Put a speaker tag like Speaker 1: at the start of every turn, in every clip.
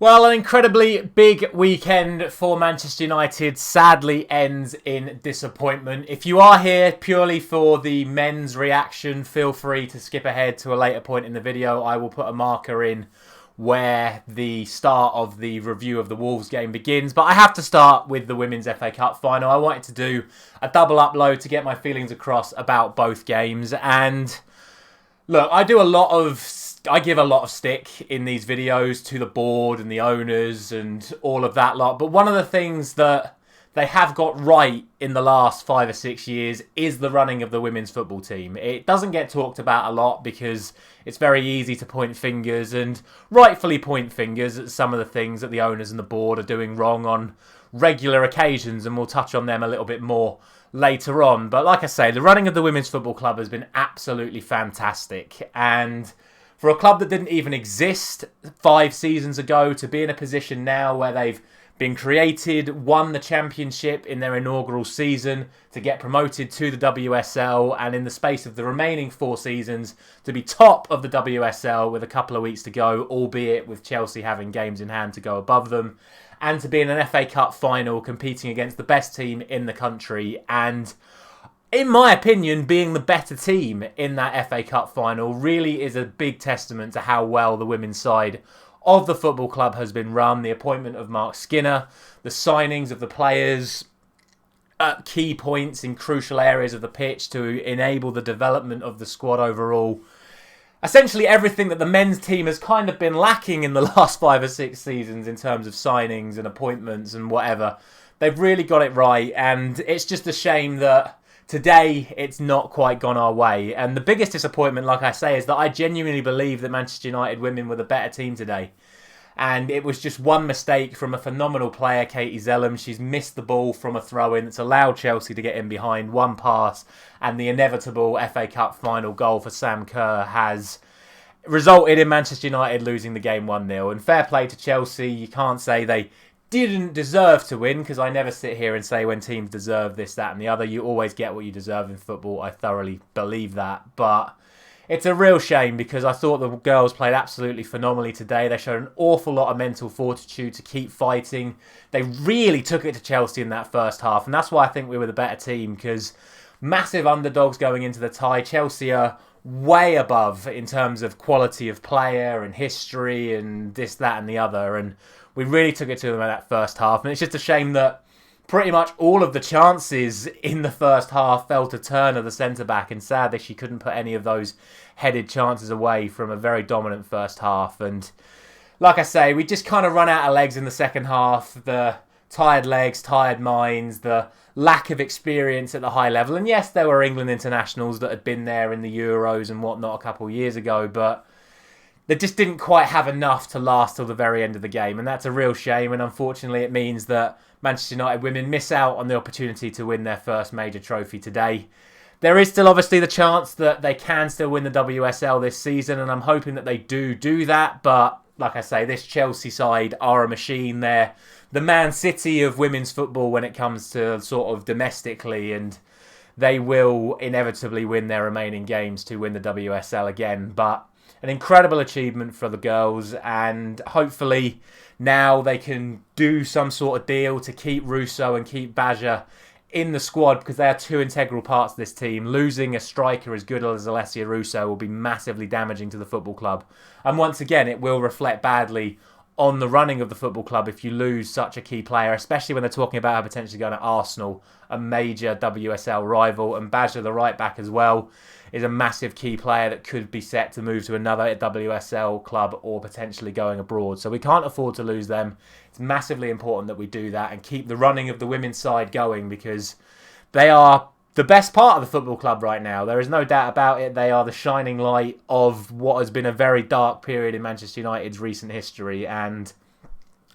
Speaker 1: Well, an incredibly big weekend for Manchester United sadly ends in disappointment. If you are here purely for the men's reaction, feel free to skip ahead to a later point in the video. I will put a marker in where the start of the review of the Wolves game begins. But I have to start with the Women's FA Cup final. I wanted to do a double upload to get my feelings across about both games. And look, I give a lot of stick in these videos to the board and the owners and all of that lot. But one of the things that they have got right in the last 5 or 6 years is the running of the women's football team. It doesn't get talked about a lot because it's very easy to point fingers, and rightfully point fingers at some of the things that the owners and the board are doing wrong on regular occasions, and we'll touch on them a little bit more later on. But like I say, the running of the women's football club has been absolutely fantastic, and for a club that didn't even exist 5 seasons ago to be in a position now where they've been created, won the championship in their inaugural season, to get promoted to the WSL, and in the space of the remaining 4 seasons to be top of the WSL with a couple of weeks to go, albeit with Chelsea having games in hand to go above them, and to be in an FA Cup final competing against the best team in the country, and in my opinion, being the better team in that FA Cup final really is a big testament to how well the women's side of the football club has been run. The appointment of Mark Skinner, the signings of the players at key points in crucial areas of the pitch to enable the development of the squad overall. Essentially everything that the men's team has kind of been lacking in the last 5 or 6 seasons in terms of signings and appointments and whatever. They've really got it right, and it's just a shame that today, it's not quite gone our way. And the biggest disappointment, like I say, is that I genuinely believe that Manchester United women were the better team today. And it was just one mistake from a phenomenal player, Katie Zelem. She's missed the ball from a throw-in that's allowed Chelsea to get in behind, one pass, and the inevitable FA Cup final goal for Sam Kerr has resulted in Manchester United losing the game 1-0. And fair play to Chelsea. You can't say they didn't deserve to win, because I never sit here and say when teams deserve this, that and the other. You always get what you deserve in football. I thoroughly believe that. But it's a real shame because I thought the girls played absolutely phenomenally today. They showed an awful lot of mental fortitude to keep fighting. They really took it to Chelsea in that first half, and that's why I think we were the better team, because massive underdogs going into the tie. Chelsea are way above in terms of quality of player and history and this, that and the other, and we really took it to them in that first half. And it's just a shame that pretty much all of the chances in the first half fell to Turner, the centre-back, and sadly she couldn't put any of those headed chances away from a very dominant first half. And like I say, we just kind of run out of legs in the second half. The tired legs, tired minds, the lack of experience at the high level. And yes, there were England internationals that had been there in the Euros and whatnot a couple of years ago, but they just didn't quite have enough to last till the very end of the game, and that's a real shame. And unfortunately, it means that Manchester United women miss out on the opportunity to win their first major trophy today. There is still obviously the chance that they can still win the WSL this season, and I'm hoping that they do that. But like I say, this Chelsea side are a machine. They're the Man City of women's football when it comes to sort of domestically, and they will inevitably win their remaining games to win the WSL again. But an incredible achievement for the girls, and hopefully now they can do some sort of deal to keep Russo and keep Baja in the squad, because they are 2 integral parts of this team. Losing a striker as good as Alessia Russo will be massively damaging to the football club, and once again it will reflect badly on the running of the football club if you lose such a key player, especially when they're talking about her potentially going to Arsenal, a major WSL rival. And Baja, the right back as well, is a massive key player that could be set to move to another WSL club or potentially going abroad. So we can't afford to lose them. It's massively important that we do that and keep the running of the women's side going, because they are the best part of the football club right now. There is no doubt about it. They are the shining light of what has been a very dark period in Manchester United's recent history. And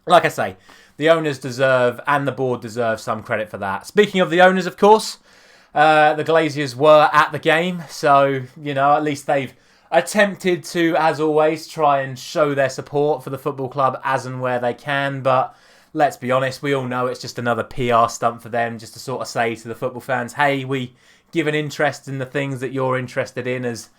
Speaker 1: like I say, the owners deserve, and the board deserve, some credit for that. Speaking of the owners, of course, the Glaziers were at the game. So, you know, at least they've attempted to, as always, try and show their support for the football club as and where they can. But let's be honest, we all know it's just another PR stunt for them, just to sort of say to the football fans, hey, we give an interest in the things that you're interested in, as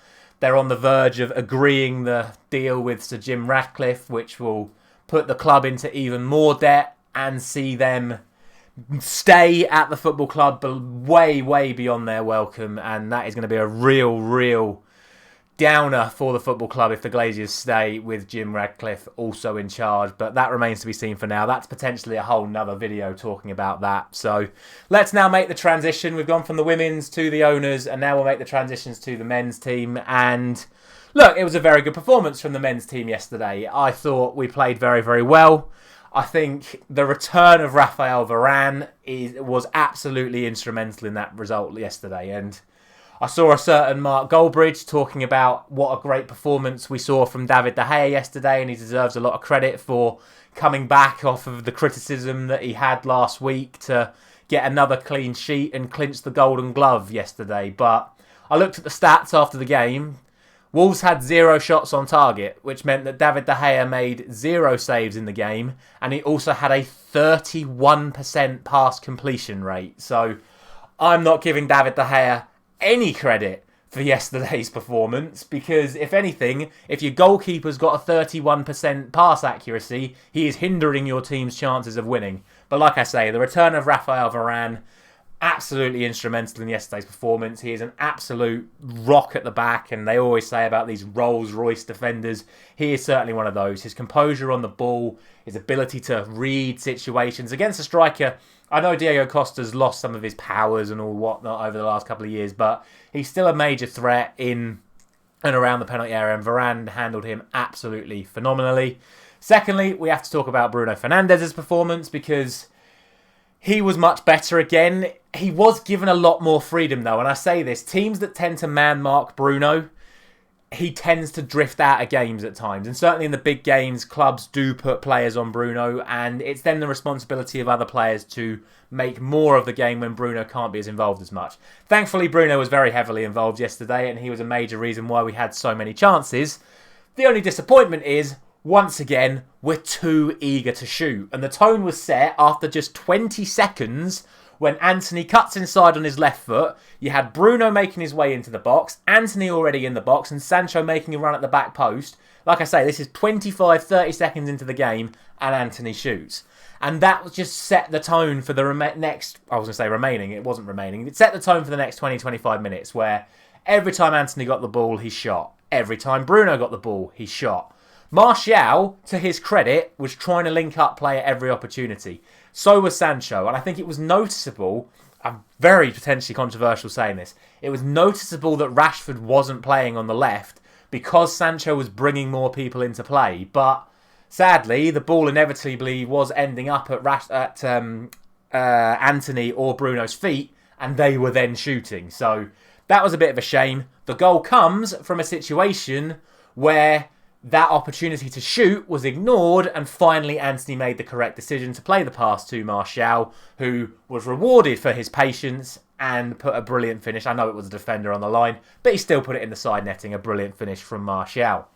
Speaker 1: they're on the verge of agreeing the deal with Sir Jim Ratcliffe, which will put the club into even more debt and see them stay at the football club way, way beyond their welcome. And that is going to be a real downer for the football club if the Glazers stay with Jim Ratcliffe also in charge. But that remains to be seen for now. That's potentially a whole nother video talking about that. So let's now make the transition. We've gone from the women's to the owners, and now we'll make the transitions to the men's team. And look, it was a very good performance from the men's team yesterday. I thought we played very, very well. I think the return of Raphael Varane was absolutely instrumental in that result yesterday. And I saw a certain Mark Goldbridge talking about what a great performance we saw from David De Gea yesterday, and he deserves a lot of credit for coming back off of the criticism that he had last week to get another clean sheet and clinch the Golden Glove yesterday. But I looked at the stats after the game. Wolves had 0 shots on target, which meant that David De Gea made 0 saves in the game, and he also had a 31% pass completion rate. So I'm not giving David De Gea any credit for yesterday's performance, because if anything, if your goalkeeper's got a 31% pass accuracy, he is hindering your team's chances of winning. But like I say, the return of Raphael Varane, absolutely instrumental in yesterday's performance. He is an absolute rock at the back, and they always say about these Rolls-Royce defenders, he is certainly one of those. His composure on the ball, his ability to read situations against a striker. I know Diego Costa's lost some of his powers and all whatnot over the last couple of years, but he's still a major threat in and around the penalty area, and Varane handled him absolutely phenomenally. Secondly, we have to talk about Bruno Fernandes's performance, because he was much better again. He was given a lot more freedom though, and I say this, teams that tend to man-mark Bruno, he tends to drift out of games at times. And certainly in the big games, clubs do put players on Bruno, and it's then the responsibility of other players to make more of the game when Bruno can't be as involved as much. Thankfully, Bruno was very heavily involved yesterday, and he was a major reason why we had so many chances. The only disappointment is, once again, we're too eager to shoot. And the tone was set after just 20 seconds when Antony cuts inside on his left foot. You had Bruno making his way into the box, Antony already in the box, and Sancho making a run at the back post. Like I say, this is 25-30 seconds into the game, and Antony shoots. And that just set the tone for the next, I was going to say remaining, it wasn't remaining. It set the tone for the next 20-25 minutes, where every time Antony got the ball, he shot. Every time Bruno got the ball, he shot. Martial, to his credit, was trying to link up play at every opportunity. So was Sancho, and I think it was noticeable, I'm very potentially controversial saying this, it was noticeable that Rashford wasn't playing on the left because Sancho was bringing more people into play. But sadly, the ball inevitably was ending up at Antony or Bruno's feet, and they were then shooting. So that was a bit of a shame. The goal comes from a situation where that opportunity to shoot was ignored, and finally Antony made the correct decision to play the pass to Martial, who was rewarded for his patience and put a brilliant finish. I know it was a defender on the line, but he still put it in the side netting. A brilliant finish from Martial.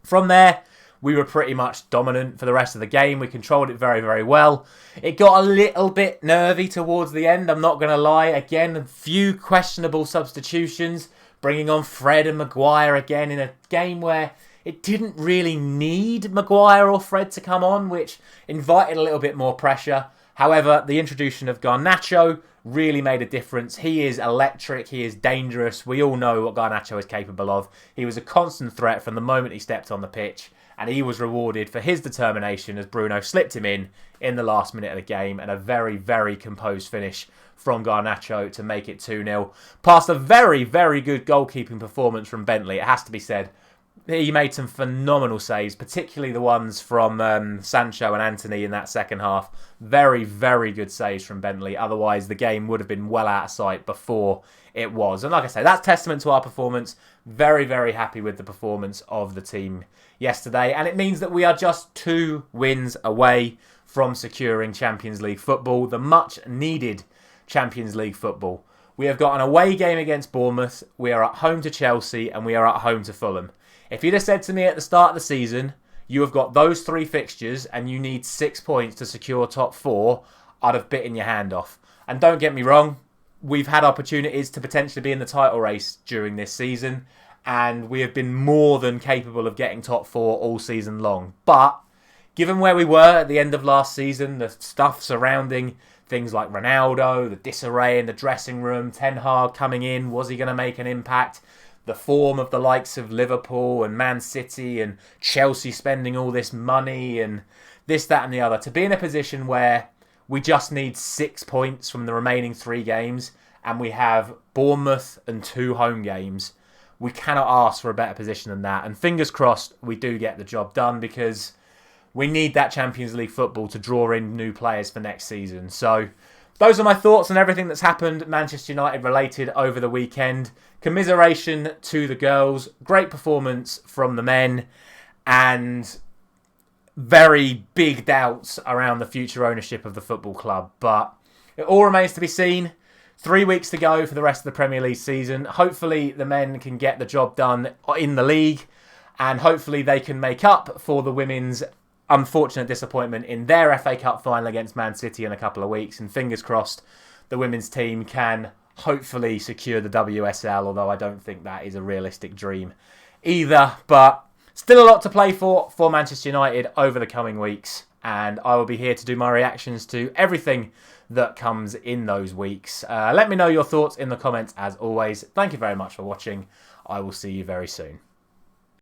Speaker 1: From there, we were pretty much dominant for the rest of the game. We controlled it very, very well. It got a little bit nervy towards the end, I'm not going to lie. Again, a few questionable substitutions, bringing on Fred and Maguire again in a game where it didn't really need Maguire or Fred to come on, which invited a little bit more pressure. However, the introduction of Garnacho really made a difference. He is electric. He is dangerous. We all know what Garnacho is capable of. He was a constant threat from the moment he stepped on the pitch, and he was rewarded for his determination as Bruno slipped him in the last minute of the game, and a very, very composed finish from Garnacho to make it 2-0. Past a very, very good goalkeeping performance from Bentley, it has to be said. He made some phenomenal saves, particularly the ones from Sancho and Antony in that second half. Very, very good saves from Bentley. Otherwise, the game would have been well out of sight before it was. And like I say, that's testament to our performance. Very, very happy with the performance of the team yesterday. And it means that we are just 2 wins away from securing Champions League football, the much needed Champions League football. We have got an away game against Bournemouth. We are at home to Chelsea, and we are at home to Fulham. If you'd have said to me at the start of the season, you have got those 3 fixtures and you need 6 points to secure top 4, I'd have bitten your hand off. And don't get me wrong, we've had opportunities to potentially be in the title race during this season, and we have been more than capable of getting top 4 all season long. But given where we were at the end of last season, the stuff surrounding things like Ronaldo, the disarray in the dressing room, Ten Hag coming in, was he going to make an impact? The form of the likes of Liverpool and Man City and Chelsea spending all this money and this, that and the other. To be in a position where we just need 6 points from the remaining 3 games and we have Bournemouth and 2 home games, we cannot ask for a better position than that. And fingers crossed we do get the job done, because we need that Champions League football to draw in new players for next season. So those are my thoughts on everything that's happened Manchester United related over the weekend. Commiseration to the girls. Great performance from the men. And very big doubts around the future ownership of the football club. But it all remains to be seen. 3 weeks to go for the rest of the Premier League season. Hopefully the men can get the job done in the league. And hopefully they can make up for the women's unfortunate disappointment in their FA Cup final against Man City in a couple of weeks. And fingers crossed the women's team can hopefully secure the WSL, although I don't think that is a realistic dream either. But still a lot to play for Manchester United over the coming weeks. And I will be here to do my reactions to everything that comes in those weeks. Let me know your thoughts in the comments as always. Thank you very much for watching. I will see you very soon.